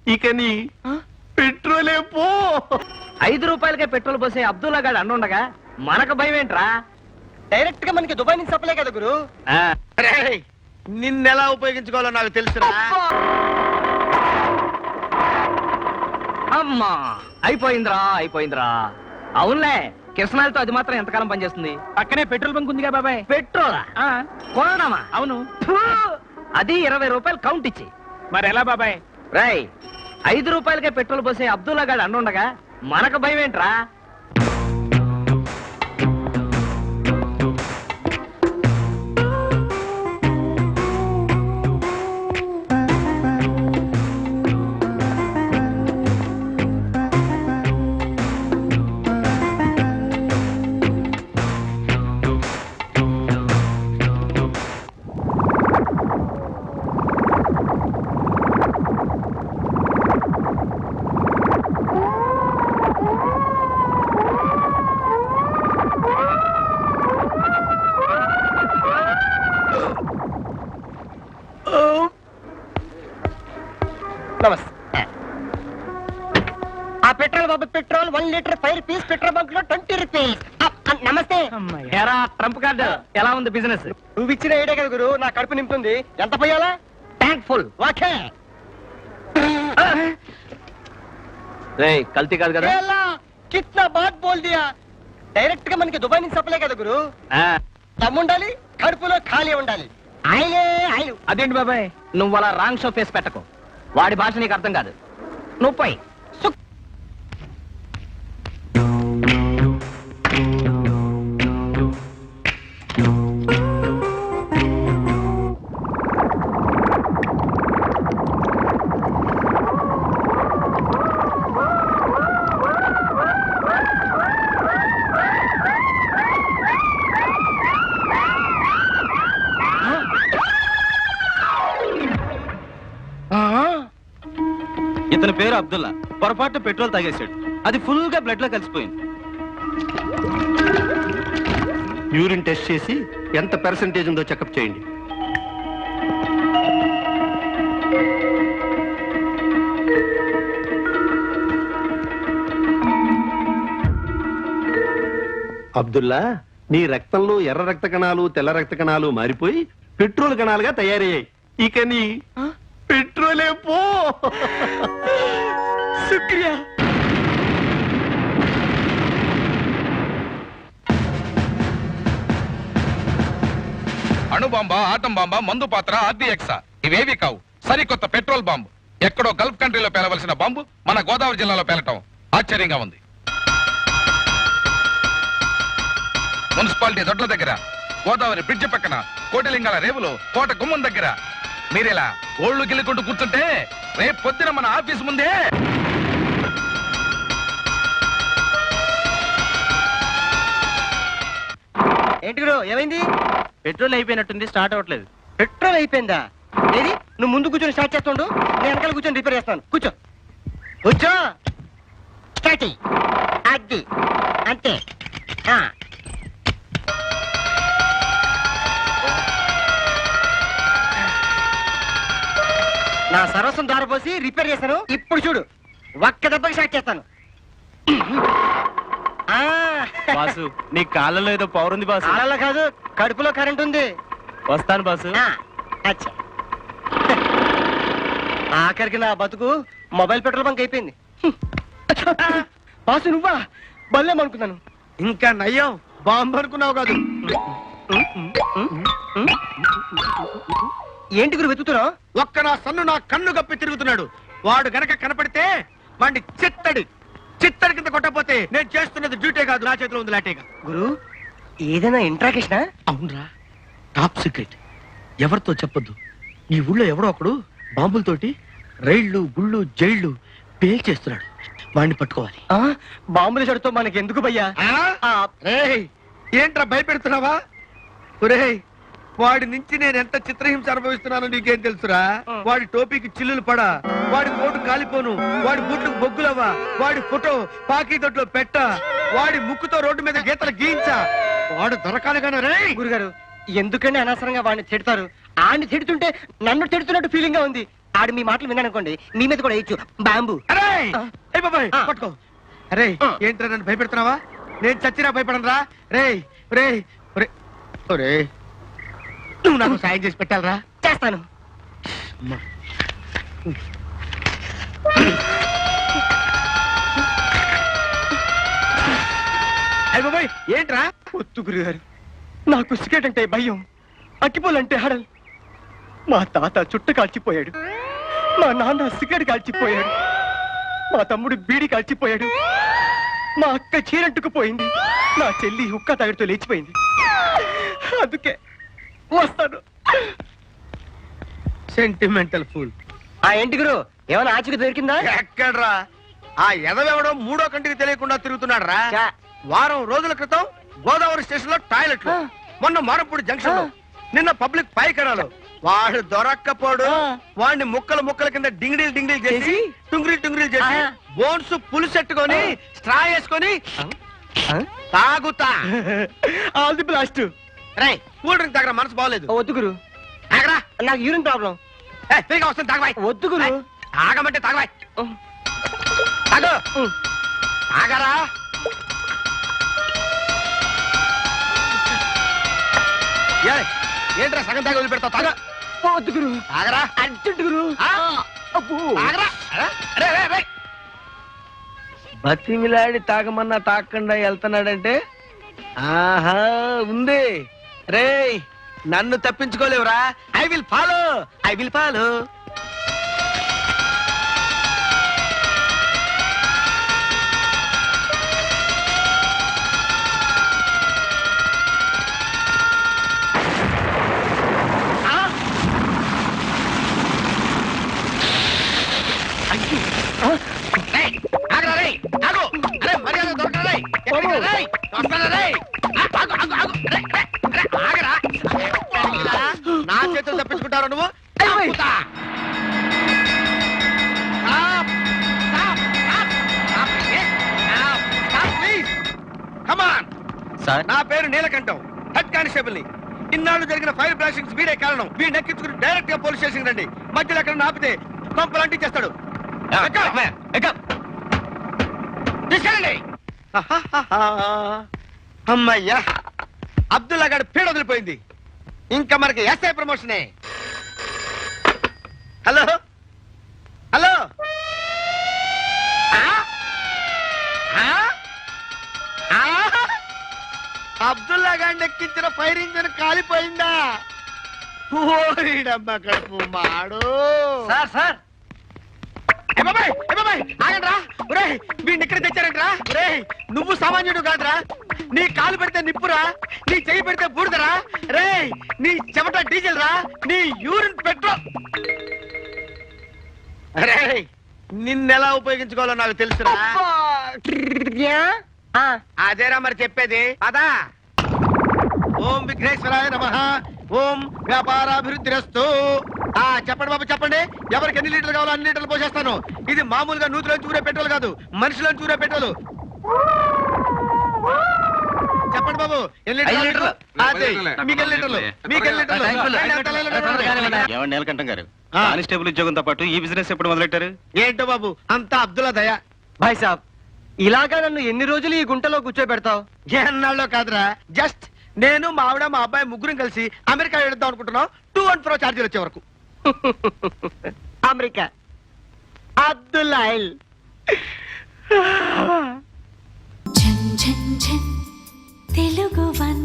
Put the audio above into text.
ఇక నీ పెట్రోలే పో. 5 రూపాయలకే పెట్రోల్ పోసే అబ్దుల్లా గారు అండుండగా మనకు భయం ఏంట్రా? డైరెక్ట్ గా మనకి దుబాయ్ నుంచి సప్లై కదా గురు. నిన్నెలా ఉపయోగించుకోవాలో నాకు తెలుసురా. అమ్మా అయిపోయిందిరా. అవునులే, కిరసనాలతో అది మాత్రం ఎంతకాలం పనిచేస్తుంది? పక్కనే పెట్రోల్ బంక్ ఉందిగా బాబాయ్. పెట్రోలా కొనడమా? అవును. అది 20 రూపాయలు కౌంట్ ఇచ్చి. మరి ఎలా బాబాయ్? రై 5 రూపాయలకే పెట్రోల్ పోసే అబ్దుల్లా గారు అండుండగా మనకు భయం ఏంట్రా? నమస్తే. ఆ పెట్రోల్ బాబు petrol 1 litre 5 rupees. Petrol bunk లో 20 రూపీస్. నమస్తే. ఎరా ట్రంప్ కార్డు, ఎలా ఉంది బిజినెస్? నువ్వు ఇచ్చిన ఐడియా కదా గురు, నా కడుపు నింపుతుంది. ఎంత పోయాలా? Tank full. ఓకే. రేయ్ కల్తీ కాదు కదా? కిత్నా బాత్ బోల్ దియా. డైరెక్ట్ గా మనకి దుబాయ్ నుంచి సప్లై కదా గురు. దమ్ముండాలి, కడుపులో ఖాళీ ఉండాలి. ఆయిల్. అదేంటి బాబాయ్, నువ్వు అలా రాంగ్ షో ఫేస్ పెట్టకు. వాడి భాష నీకు అర్థం కాదు. నువ్వు పోయి ఇతని పేరు అబ్దుల్లా. పొరపాటు పెట్రోల్ తాగేశాడు. అది ఫుల్ గా బ్లడ్ లో కలిసిపోయింది. యూరిన్ టెస్ట్ చేసి ఎంత పర్సెంటేజ్ ఉందో చెకప్ చేయండి. అబ్దుల్లా, నీ రక్తంలో ఎర్ర రక్త కణాలు తెల్ల రక్త కణాలు మారిపోయి పెట్రోల్ కణాలుగా తయారయ్యాయి. ఇక నీ పెట్రోలే పో. శుక్రియా. అణుబాంబా, ఆటం బాంబా, మందు పాత్ర, ఆర్డీఎక్సా ఇవేవి కావు. సరికొత్త పెట్రోల్ బాంబు. ఎక్కడో గల్ఫ్ కంట్రీలో పేలవలసిన బాంబు మన గోదావరి జిల్లాలో పేలటం ఆశ్చర్యంగా ఉంది. మున్సిపాలిటీ దొడ్ల దగ్గర, గోదావరి బ్రిడ్జ్ పక్కన, కోటిలింగాల రేవులో, కోట గుమ్మం దగ్గర మీరిలా ఓళ్లు గిల్లుకుంటూ కూర్చుంటే రేపు పొద్దున మన ఆఫీస్ ముందే ఏంటి గురు, ఏమైంది? పెట్రోల్ అయిపోయినట్టుంది, స్టార్ట్ అవ్వట్లేదు. పెట్రోల్ అయిపోయిందా? ఏది, నువ్వు ముందు కూర్చొని స్టార్ట్ చేస్తుండు, నేను వెనకాల కూర్చొని రిపేర్ చేస్తాను. కూర్చో. స్టార్ట్ అది అంతే. నా సర్వస్వం దారిపోసి రిపేర్ చేశాను. ఇప్పుడు చూడు, ఒక్క దెబ్బకి స్టార్ట్ చేస్తాను. బాసు, నీ కాళ్ళలో ఏదో పవర్ ఉంది బాసు. కాళ్ళలో కాదు, కడుపులో కరెంట్ ఉంది. వస్తాను బాసు. అచ్చా, ఆఖరికి నా బతుకు మొబైల్ పెట్రోల్ బంక్ అయిపోయింది. బాసు నువ్వా? బల్లేమనుకున్నాను. ఇంకా నయ్యం, బాంబు అనుకున్నావు కాదు. ఏంటి గురు వెతుకుతున్నావు? ఒక్క నా సన్ను నా కన్ను గప్పి తిరుగుతున్నాడు. వాడు గనక కనపడితే వాడిని చిత్తడి కింద కొట్టపోతే నేను చేస్తున్నది డ్యూటీ కాదు, నా చేతిలో ఉంది లాటేగా. గురు, ఏదైనా ఇంట్రాకేషనా? అవునరా, టాప్ సీక్రెట్. ఎవరితో చెప్పొద్దు. ఈ ఊళ్ళో ఎవడో ఒకడు బాంబులతోటి రైళ్లు గుళ్ళు జైళ్లు పేల్చేస్తున్నాడు. వాడిని పట్టుకోవాలి. బాంబుల చెడుతో మనకి ఎందుకు భయ్యా? ఏంట్రా భయపెడుతున్నావా? ఒరేయ్, వాడి నుంచి నేను ఎంత చిత్రహింస అనుభవిస్తున్నానో నీకేం తెలుసురా? వాడి టోపీకి చిల్లులు పడా, వాడి కోటు కాలిపోను, వాడి బూట్లకు బొగ్గులవ్వా, వాడి ఫోటో పాకీదొడ్లో పెట్ట, వాడి ముక్కుతో రోడ్డు మీద గీతలు గీయించా. వాడు దొరకాలిగానే. రే గురుగారు, ఎందుకని అనవసరంగా వాడిని తిడతారు? ఆడిని తిడుతుంటే నన్ను తిడుతున్నట్టు ఫీలింగ్ గా ఉంది. ఆడు మీ మాటలు విన్నానుకోండి మీ మీద కూడా వేయచ్చు బాంబు అరే ఏయ్ బాబాయ్ ఆ. పట్టుకో. అరే ఏంట్రా నన్ను భయపెడుతున్నావా? నేను చచ్చినా భయపడను రా. రే రే ఒరే ఒరే నువ్వు నాకు సాయం చేసి పెట్టాలరా. చేస్తాను. అయ్య బాబాయ్ ఏంట్రా? వద్దు గురుగారు, నాకు సిగరెట్ అంటే భయం, అక్కిపోలంటే హడల్. మా తాత చుట్ట కాల్చిపోయాడు, మా నాన్న సిగరెట్ కాల్చిపోయాడు, మా తమ్ముడు బీడి కాల్చిపోయాడు, మా అక్క చీరంటుకుపోయింది, నా చెల్లి హుక్క తాగిడితో లేచిపోయింది. అందుకే వస్తాను. Sentimental pool. ఆ ఏంటి గురు, ఏమైనా ఆచూకి దొరికిందా? ఎక్కడ్రా? ఆ ఎదవెవడో మూడో కంటికి తెలియకుండా తిరుగుతున్నాడు రా. చా. వారం రోజుల క్రితం గోదావరి స్టేషన్ లో టాయిలెట్లు, మొన్న మారంపూడి జంక్షన్ లో, నిన్న పబ్లిక్ పైకరాలు. వాడు దొరక్కపోడు. వాడిని ముక్కలు ముక్కల కింద డింగిడీలు డింగిడీలు చేసి టుంగిరీలు చేసి బోన్స్ పులుసెట్టుకొని స్ట్రా వేసుకొని తాగుతా. All the blast. రై కూల్ డ్రింక్ తాగరా, మనసు బాగలేదు. వద్దు గురు, తాగరా. నాకు యూరిన్ ప్రాబ్లం. ఫ్రీగా వస్తుంది తాగబాయ్. వద్దు గురు. తాగమంటే తాగబాయ్. తాగు. తాగరా. ఏంట్రా సగం తాగి వదిలిపెడతావు? తాగ. వద్దు గురు, తాగరా. అర్జెంట్ గురు. అబ్బో. తాగరా. అరే, అరే, అరే. బతిమిలాడి తాగమన్నా తాగకుండా వెళ్తున్నాడంటే ఆహా ఉంది. రే నన్ను తప్పించుకోలేవురా. I will follow, I will follow. నా చేతులు తప్పించుకుంటారు నువ్వు. చంపుతా. Stop. Stop. Stop. Stop, please. Stop. Stop, please. Come on. Sir నా పేరు నీలకంఠం, హెడ్ కానిస్టేబుల్ ని. ఇన్నాళ్ళు జరిగిన ఫైర్ బ్లాస్టింగ్స్ వీడే కారణం. వీడిని ఎక్కించుకుని డైరెక్ట్ గా పోలీస్ స్టేషన్ రండి. మధ్యలో ఎక్కడ ఆపితే కొంపలు అంటించేస్తాడు. తీసుకెళ్ళండి. అమ్మయ్యా, అబ్దుల్లా గారి పీడ వదిలిపోయింది. ఇంకా మనకి ఎస్ఐ ప్రమోషనే. Hello hello. అబ్దుల్లా గారిని ఎక్కించిన ఫైర్ ఇంజిన్ కాలిపోయిందా? ఓరిడమ్మ కడుపు మాడు. సార్ సార్ ఆగండ్రా. ఒరే వీడిని ఇక్కడ తెచ్చారంట్రా. ఒరే నువ్వు సామాన్యుడు కాదురా. నీ కాలు పెడితే నిప్పురా, నీ చెయ్యి పెడితే బూడిదరా. రే నీ చెమట డీజిల్ రా, నీ యూరిన్ పెట్రోల్. అరే నిన్నెలా ఉపయోగించుకోవాలో నాకు తెలుసురా. అదేరా మరి చెప్పేది. అదా ఓం విఘ్నేశ్వరాయ నమః, ఓం వ్యాపారాభివృద్ధిరస్తు. చెప్పండి బాబు చెప్పండి, ఎవరికి ఎన్ని లీటర్లు కావాలో అన్ని లీటర్లు పోసేస్తాను. ఇది మామూలుగా నూతిలో చూరే పెట్రోల్ కాదు, మనిషిలో చూరే పెట్రోల్. చెప్పండి బాబు ఎన్ని లీటర్లు? మీకు ఎన్ని లీటర్లు? మీకు ఎన్ని లీటర్లు? ఏమండి నీలకంఠం గారు, కానిస్టేబుల్ ఉద్యోగంతో పాటు ఈ బిజినెస్ ఎప్పుడు మొదలెట్టారు? ఏంటో బాబు అంతా అబ్దుల్లా దయ. భాయ్ సాబ్, ఇలాగా నన్ను ఎన్ని రోజులు ఈ గుంటలో కూర్చోబెడతావు? ఎన్నాళ్ళో కాదురా, జస్ట్ నేను మా ఆవిడ మా అబ్బాయి ముగ్గురం కలిసి అమెరికా వెళ్దాం అనుకుంటున్నాం. 2 and 4 ఛార్జీలు వచ్చే వరకు. అమెరికా అబ్దుల్లాయిల్. ఝన్ ఝన్ ఝన్ తెలుగు వన్